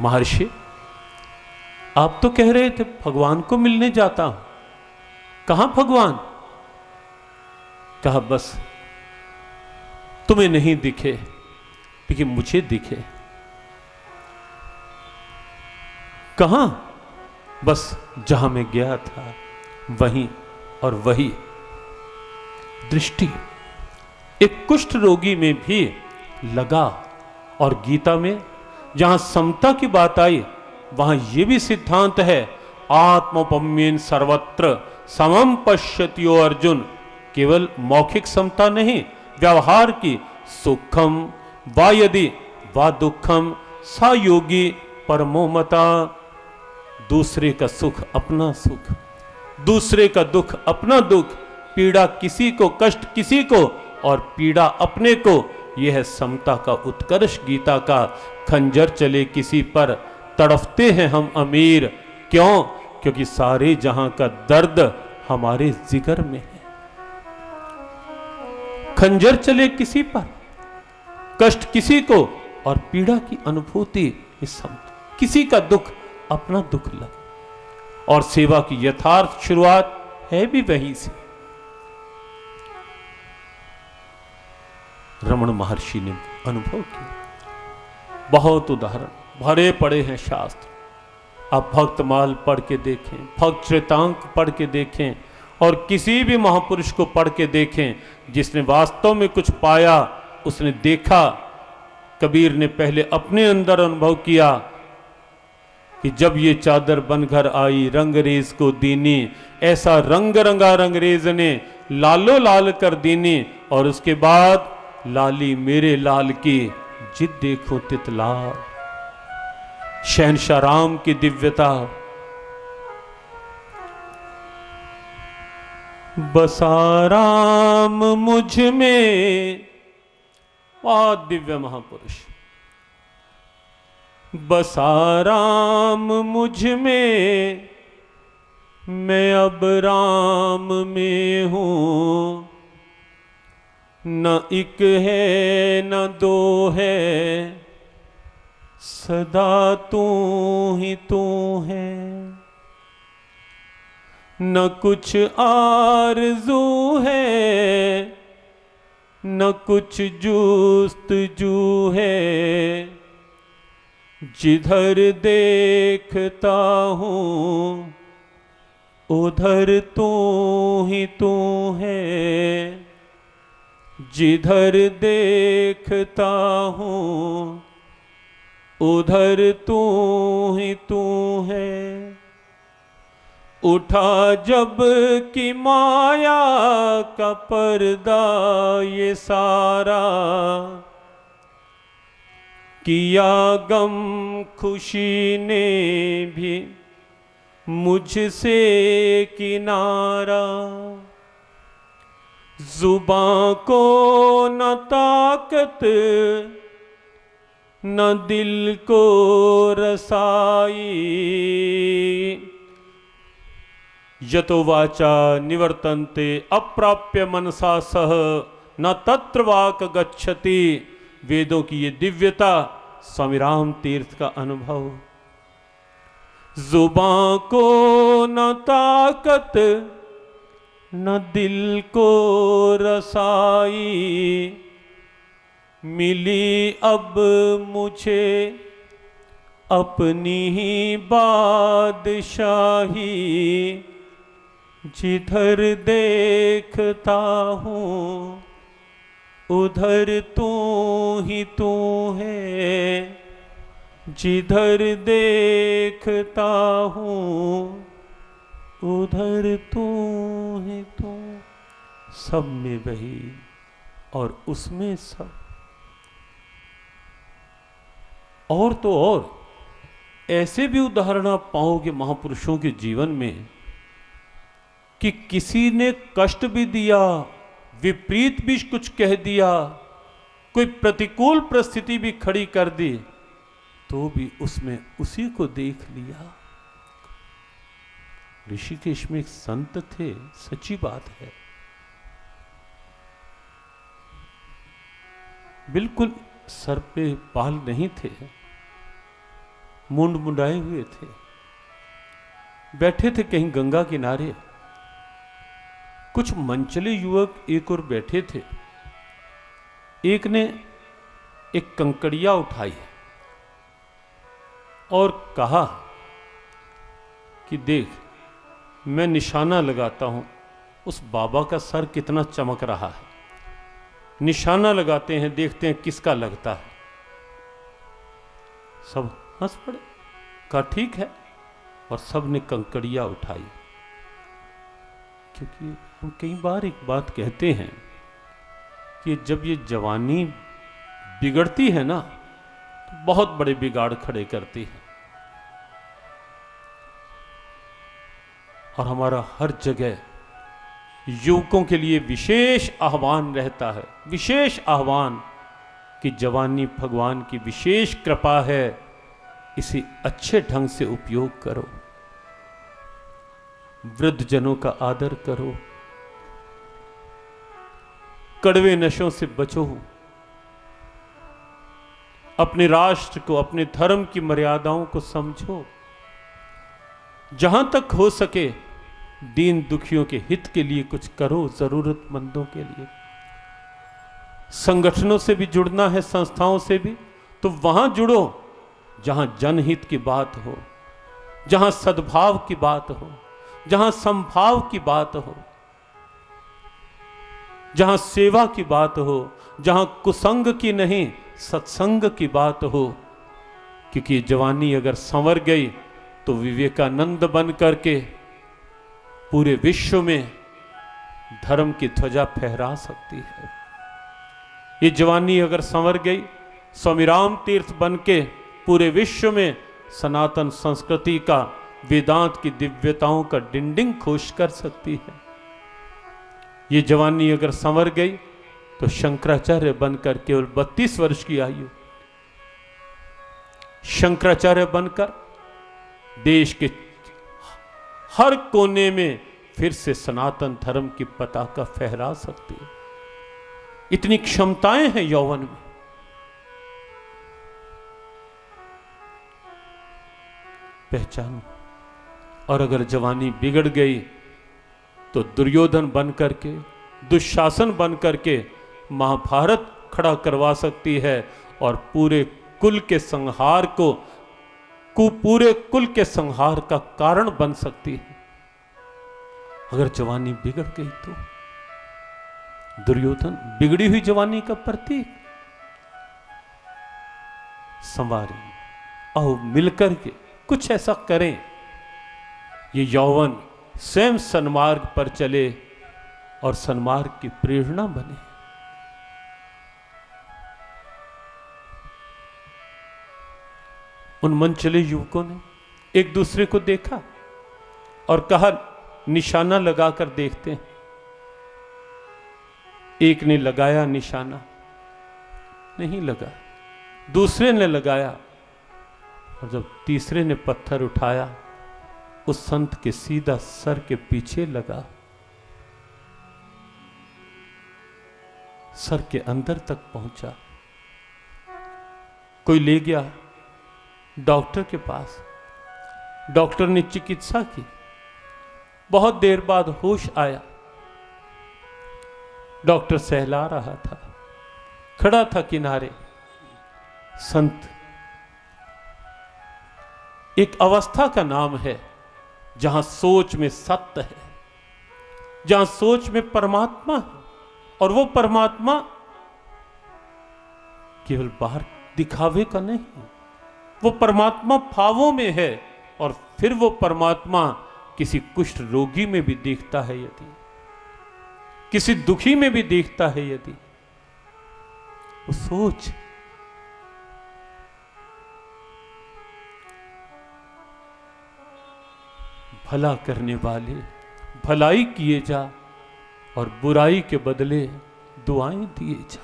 महर्षि, आप तो कह रहे थे भगवान को मिलने जाता हूं, कहां भगवान? कहा बस तुम्हें नहीं दिखे लेकिन मुझे दिखे। कहां? बस जहां मैं गया था वहीं और वही दृष्टि एक कुष्ठ रोगी में भी लगा। और गीता में जहां समता की बात आई वहां यह भी सिद्धांत है, आत्मोपम्येन सर्वत्र समम पश्यत्यो अर्जुन। केवल मौखिक समता नहीं, व्यवहार की, सुखम वा यदि वा दुखम सा योगी परमो मता। दूसरे का सुख अपना सुख, दूसरे का दुख अपना दुख, पीड़ा किसी को, कष्ट किसी को और पीड़ा अपने को, यह है समता का उत्कर्ष। गीता का खंजर चले किसी पर तड़फते हैं हम अमीर, क्यों? क्योंकि सारे जहां का दर्द हमारे जिगर में है। खंजर चले किसी पर, कष्ट किसी को और पीड़ा की अनुभूति इस समता। किसी का दुख अपना दुख लगे। और सेवा की यथार्थ शुरुआत है भी वहीं से। रमण महर्षि ने अनुभव किया। बहुत उदाहरण भरे पड़े हैं शास्त्र। आप भक्तमाल पढ़ के देखें, भक्त चरितांक पढ़ के देखें और किसी भी महापुरुष को पढ़ के देखें जिसने वास्तव में कुछ पाया, उसने देखा। कबीर ने पहले अपने अंदर अनुभव किया कि जब ये चादर बनकर आई रंगरेज को दीनी, ऐसा रंग रंगा रंगरेज ने लालो लाल कर दीनी। और उसके बाद लाली मेरे लाल की जिद देखो तितलाल, शहनशाह राम की दिव्यता। बसा राम मुझ में, बहुत दिव्य महापुरुष। बसा राम मुझ में, मैं अब राम में हूं। न एक है न दो है, सदा तू ही तू है। न कुछ आरज़ू है, न कुछ जुस्तजू है। जिधर देखता हूँ उधर तू ही तू है। जिधर देखता हूँ उधर तू ही तू है। उठा जब की माया का पर्दा ये सारा, किया गम खुशी ने भी मुझसे किनारा। जुबां को न ताकत न दिल को रसाई। यतो वाचा निवर्तन्ते अप्राप्य मनसा सह, न तत्र वाक गच्छति। वेदों की ये दिव्यता, स्वामी राम तीर्थ का अनुभव। जुबां को न ताकत न दिल को रसाई। मिली अब मुझे अपनी ही बादशाही। जिधर देखता हूँ उधर तू ही तू है। जिधर देखता हूँ उधर तू ही तू। सब में वही और उसमें सब। और तो और ऐसे भी उदाहरण आप पाओगे महापुरुषों के जीवन में कि किसी ने कष्ट भी दिया, विपरीत भी कुछ कह दिया, कोई प्रतिकूल परिस्थिति भी खड़ी कर दी, तो भी उसमें उसी को देख लिया। ऋषिकेश में एक संत थे, सच्ची बात है, बिल्कुल सर पे बाल नहीं थे, मुंड मुंडाए हुए थे, बैठे थे कहीं गंगा किनारे। कुछ मंचले युवक एक और बैठे थे। एक ने एक कंकड़िया उठाई और कहा कि देख, मैं निशाना लगाता हूं, उस बाबा का सर कितना चमक रहा है। निशाना लगाते हैं, देखते हैं किसका लगता है। सब हंस पड़े, कहा ठीक है, और सब ने कंकड़िया उठाई। क्योंकि हम कई बार एक बात कहते हैं कि जब ये जवानी बिगड़ती है ना, तो बहुत बड़े बिगाड़ खड़े करती है। और हमारा हर जगह युवकों के लिए विशेष आह्वान रहता है, विशेष आह्वान कि जवानी भगवान की विशेष कृपा है, इसे अच्छे ढंग से उपयोग करो, वृद्ध जनों का आदर करो, कड़वे नशों से बचो, अपने राष्ट्र को, अपने धर्म की मर्यादाओं को समझो, जहां तक हो सके दीन दुखियों के हित के लिए कुछ करो, जरूरतमंदों के लिए। संगठनों से भी जुड़ना है, संस्थाओं से भी, तो वहां जुड़ो जहां जनहित की बात हो, जहां सद्भाव की बात हो, जहां समभाव की बात हो, जहां सेवा की बात हो, जहां कुसंग की नहीं सत्संग की बात हो। क्योंकि जवानी अगर संवर गई तो विवेकानंद बन करके पूरे विश्व में धर्म की ध्वजा फहरा सकती है। ये जवानी अगर संवर गई, स्वामी राम तीर्थ बन के पूरे विश्व में सनातन संस्कृति का, वेदांत की दिव्यताओं का डिंडिंग खोश कर सकती है। ये जवानी अगर संवर गई तो शंकराचार्य बनकर केवल 32 वर्ष की आयु, शंकराचार्य बनकर देश के हर कोने में फिर से सनातन धर्म की पताका फहरा सकती है। इतनी क्षमताएं हैं यौवन में। पहचानो। और अगर जवानी बिगड़ गई तो दुर्योधन बन करके, दुशासन बन करके महाभारत खड़ा करवा सकती है और पूरे कुल के संहार को, पूरे कुल के संहार का कारण बन सकती है। अगर जवानी बिगड़ गई तो दुर्योधन बिगड़ी हुई जवानी का प्रतीक। संवारी, आओ मिलकर के कुछ ऐसा करें, ये यौवन स्वयं सन्मार्ग पर चले और सन्मार्ग की प्रेरणा बने। उन मनचले युवकों ने एक दूसरे को देखा और कहा निशाना लगाकर देखते हैं। एक ने लगाया निशाना, नहीं लगा। दूसरे ने लगाया और जब तीसरे ने पत्थर उठाया, उस संत के सीधा सर के पीछे लगा, सर के अंदर तक पहुंचा। कोई ले गया डॉक्टर के पास। डॉक्टर ने चिकित्सा की। बहुत देर बाद होश आया। डॉक्टर सहला रहा था, खड़ा था किनारे। संत एक अवस्था का नाम है जहां सोच में सत्य है, जहां सोच में परमात्मा है, और वो परमात्मा केवल बाहर दिखावे का नहीं, वो परमात्मा भावों में है। और फिर वो परमात्मा किसी कुष्ठ रोगी में भी देखता है, यदि किसी दुखी में भी देखता है, यदि वो सोच। भला करने वाले भलाई किए जा और बुराई के बदले दुआएं दिए जा।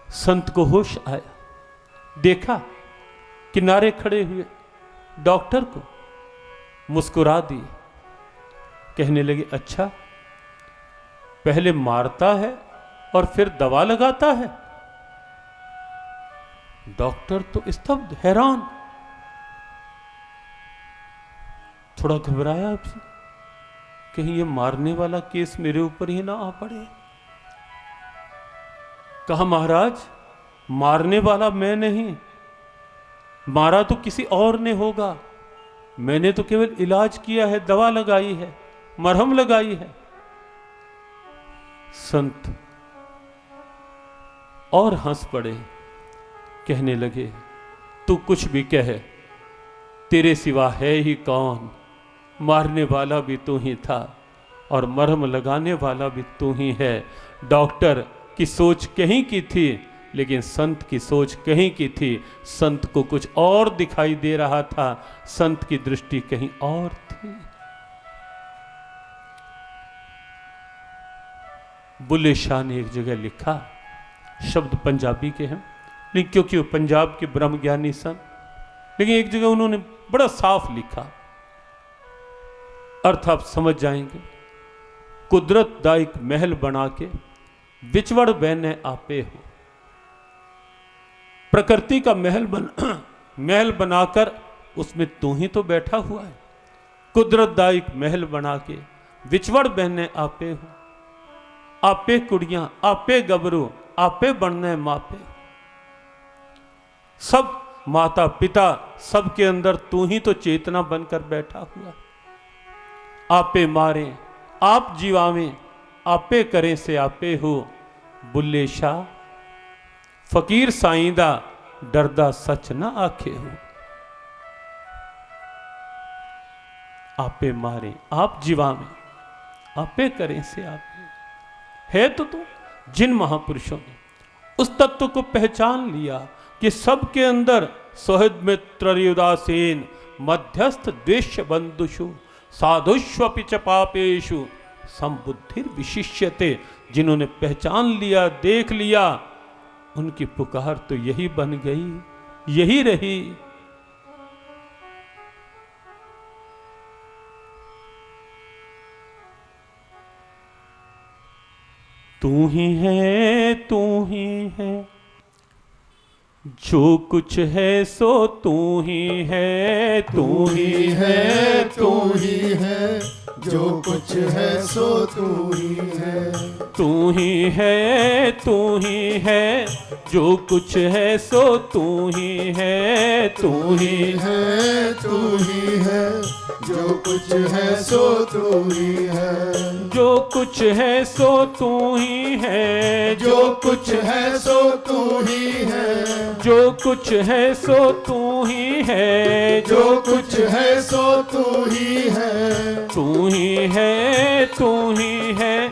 संत को होश आया, देखा किनारे खड़े हुए डॉक्टर को, मुस्कुरा दी। कहने लगे, अच्छा पहले मारता है और फिर दवा लगाता है? डॉक्टर तो स्तब्ध, हैरान, थोड़ा घबराया भी, कहीं ये मारने वाला केस मेरे ऊपर ही ना आ पड़े। कहा महाराज, मारने वाला मैं नहीं, मारा तो किसी और ने होगा, मैंने तो केवल इलाज किया है, दवा लगाई है, मरहम लगाई है। संत और हंस पड़े, कहने लगे तू कुछ भी कहे, तेरे सिवा है ही कौन, मारने वाला भी तू ही था और मरहम लगाने वाला भी तू ही है। डॉक्टर की सोच कहीं की थी, लेकिन संत की सोच कहीं की थी। संत को कुछ और दिखाई दे रहा था, संत की दृष्टि कहीं और थी। बुल्ले शाह ने एक जगह लिखा, शब्द पंजाबी के हैं, लेकिन क्योंकि वो पंजाब के ब्रह्म ज्ञानी सन, लेकिन एक जगह उन्होंने बड़ा साफ लिखा, अर्थ आप समझ जाएंगे। कुदरत दा एक महल बना के विचवड़ बैने आपे हो। प्रकृति का महल बनाकर उसमें तू ही तो बैठा हुआ है। कुदरत दा एक महल बना के विचवड़ बैने आपे हो। आपे कुड़ियां, आपे गबरू, आपे बनने मापे। सब माता पिता सबके अंदर तू ही तो चेतना बनकर बैठा हुआ। आपे मारे, आप जीवावें, आपे करें से आपे हो। बुल्ले शाह फकीर साईंदा, डरदा सच ना आखे हो। आपे मारे, आप जीवावें, आपे करें से आपे। है तो जिन महापुरुषों ने उस तत्व को पहचान लिया कि सबके अंदर सोहद मित्र उदासीन मध्यस्थ द्वेष बंधुषु साधुष्वपि च पापेषु संबुद्धिर विशिष्यते, जिन्होंने पहचान लिया, देख लिया, उनकी पुकार तो यही बन गई, यही रही। तू ही है, तू ही है, जो कुछ है सो तू ही है। तू ही है, तू ही है, जो कुछ है सो तू ही है। तू ही है, तू ही है, जो कुछ है सो तू ही है। तू ही है, तू ही है, जो कुछ है सो तू ही है। जो कुछ है सो तू ही है। जो कुछ है सो तू ही है। जो कुछ है सो तू ही है। जो कुछ है सो तू ही है। तू ही है, तू ही है,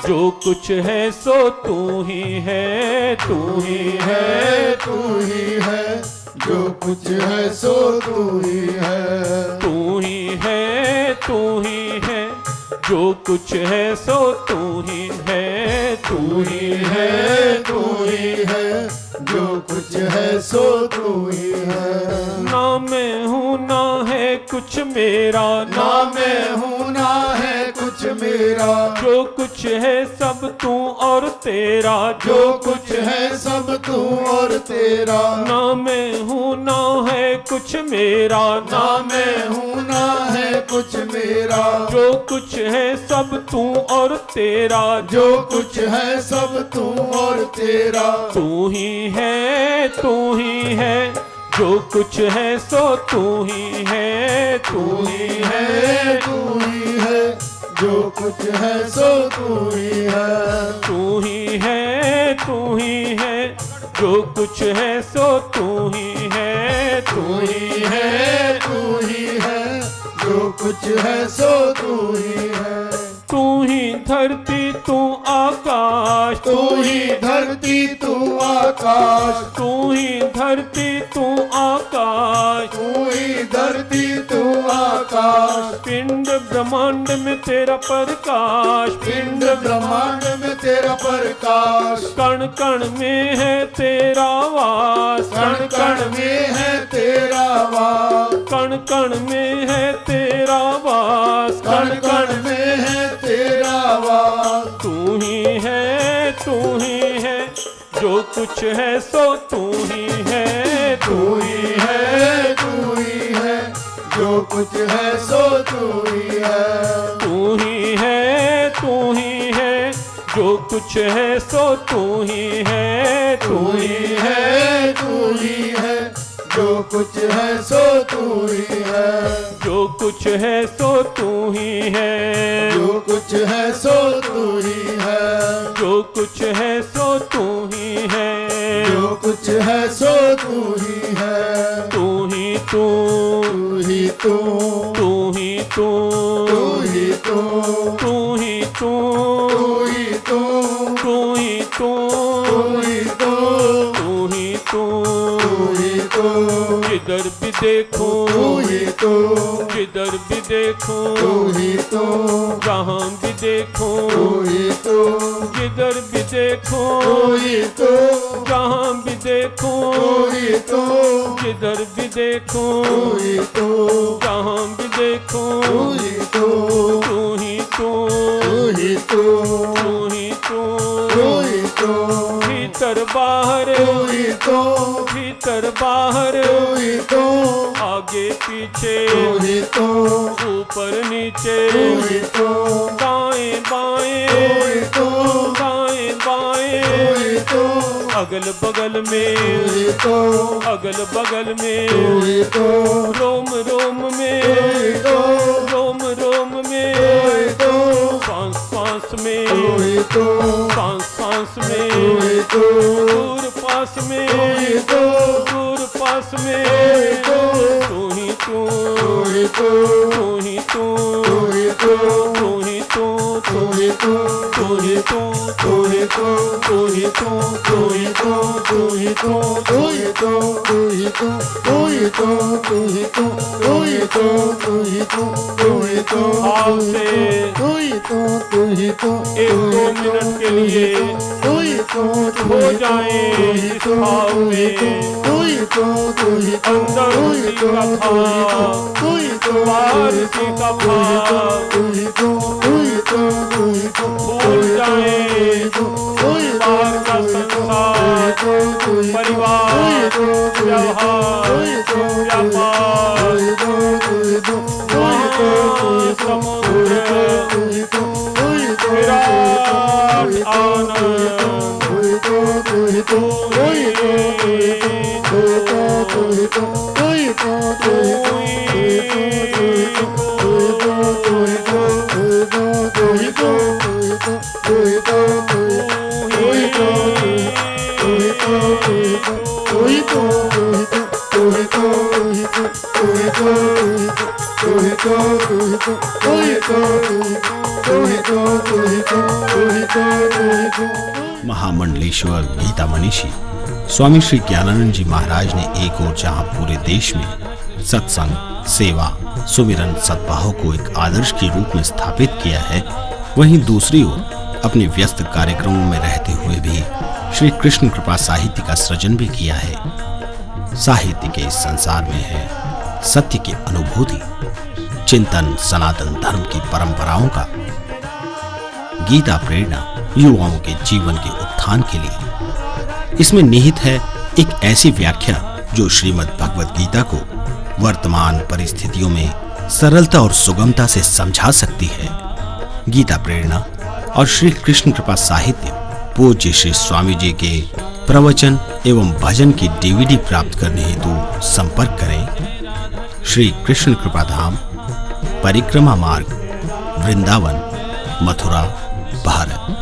जो कुछ है सो तू ही है। तू ही है, तू ही है, जो कुछ है सो तू ही है। तू ही है, तू ही है, जो कुछ है सो तू ही है। तू ही है, तू ही है, जो कुछ है सो तू ही है। ना मैं हूँ ना है कुछ मेरा, ना मैं हूँ ना है कुछ मेरा। जो कुछ है सब तू और तेरा। जो कुछ है सब तू और तेरा। ना मैं हूँ ना है कुछ मेरा। ना मैं हूँ ना है कुछ मेरा। जो कुछ है सब तू और तेरा। जो कुछ है सब तू और तेरा। तू ही है, तू ही है, जो कुछ है सो तू ही है। तू ही है, तू ही है, जो कुछ है सो तू ही है। तू ही है, तू ही है, जो कुछ है सो तू ही है। तू ही है, तू ही है, जो कुछ है सो तू ही है। तू ही धरती तू आकाश। तू ही धरती तू आकाश। तू ही धरती तू आकाश। तू ही धरती तू आकाश। पिंड ब्रह्मांड में तेरा प्रकाश। पिंड ब्रह्मांड में तेरा प्रकाश। कण कण में है तेरा वास। कण कण में है तेरा वास। कण कण में है तेरा वास। कण कण में है तेरा वास। तू ही है, तू ही है, जो कुछ है सो तू ही है, तू ही है, तू ही है, जो कुछ है सो तू ही है। तू ही है, तू ही है, जो कुछ है सो तू ही है, तू ही है, तू ही है, जो कुछ है सो तू ही है। जो कुछ है सो तू ही है, जो कुछ है सो तू ही है। जो कुछ है सो तू ही है, जो कुछ है सो तू ही है। तू ही तू, तू ही तू, तू ही तू, तू ही तू, तू ही तू, तू ही तू, तू ही तू, तू ही तू, तू ही तू, तू ही तू, जिधर भी देखो, तू ही तू, जिधर भी देखो, तू ही तू, जहाँ भी देखो, तू ही तू, जिधर भी देखो, तू ही तू, जहाँ भी देखो, तू ही तू, जिधर भी देखो, तू ही तू, जहाँ भी देखो, तू ही तू, तू ही तू, तू ही तू, तू ही तू, तू ही तू, भीतर बाहर, तू ही तू, भीतर बाहर, तू ही तू, आगे पीछे, तू ही तू, ऊपर नीचे, तू ही तू, दाएं बाएं, तू ही तू, दाएं बाएं, तू ही तू, अगल बगल में, तू ही तू, अगल बगल तू में, ही तू, रोम रोम में, तू ही तू, रोम रोम तू में, ही तू, सांस सांस में, तू ही तू, सांस सांस तू में, ही तू, दूर पास में, तू ही तू, दूर पास में, तू ही तू, तू ही तू, तू ही तू, तू ही तू, तू ही तू, तू ही तू, तू ही तू, तू ही तू, तू ही तू, तू ही तू, तू ही तू, तू ही तू, तू ही तू, तू ही तू, तू ही तू, तू ही तू, तू ही तू, तू ही तू, आपसे तू ही तू, तू ही तू, एक दो मिनट के लिए तू ही तू, हो जाए इस भाव में, तू ही तू, तू ही तू, अंदर तू ही उसी तू, का भाव, तू ही तू, बाहर उसी का भाव, तू ही तू, तू ही तू, तू ही तू, भूल जाए बाहर का संसार, परिवार, व्यवहार, व्यापार, समुद्र, विराट आनंद, महामंडलेश्वर गीता मनीषी स्वामी श्री ज्ञानानंद जी महाराज ने एक ओर जहां पूरे देश में सत्संग, सेवा, सुमिरन, सद्भाव को एक आदर्श के रूप में स्थापित किया है, वहीं दूसरी ओर अपने व्यस्त कार्यक्रमों में रहते हुए भी श्री कृष्ण कृपा साहित्य का सृजन भी किया है। साहित्य के इस संसार में है सत्य की अनुभूति, चिंतन, सनातन धर्म की परंपराओं का। गीता प्रेरणा युवाओं के जीवन के उत्थान के लिए। इसमें निहित है एक ऐसी व्याख्या जो श्रीमद् भगवद गीता को वर्तमान परिस्थितियों में सरलता और सुगमता से समझा सकती है। गीता प्रेरणा और श्री कृष्ण कृपा साहित्य पूज्य श्री स्वामी जी के प्रवचन एवं भजन की DVD प्राप्त करने हेतु संपर्क करें। श्री कृष्ण कृपा धाम, परिक्रमा मार्ग, वृंदावन, मथुरा, भारत।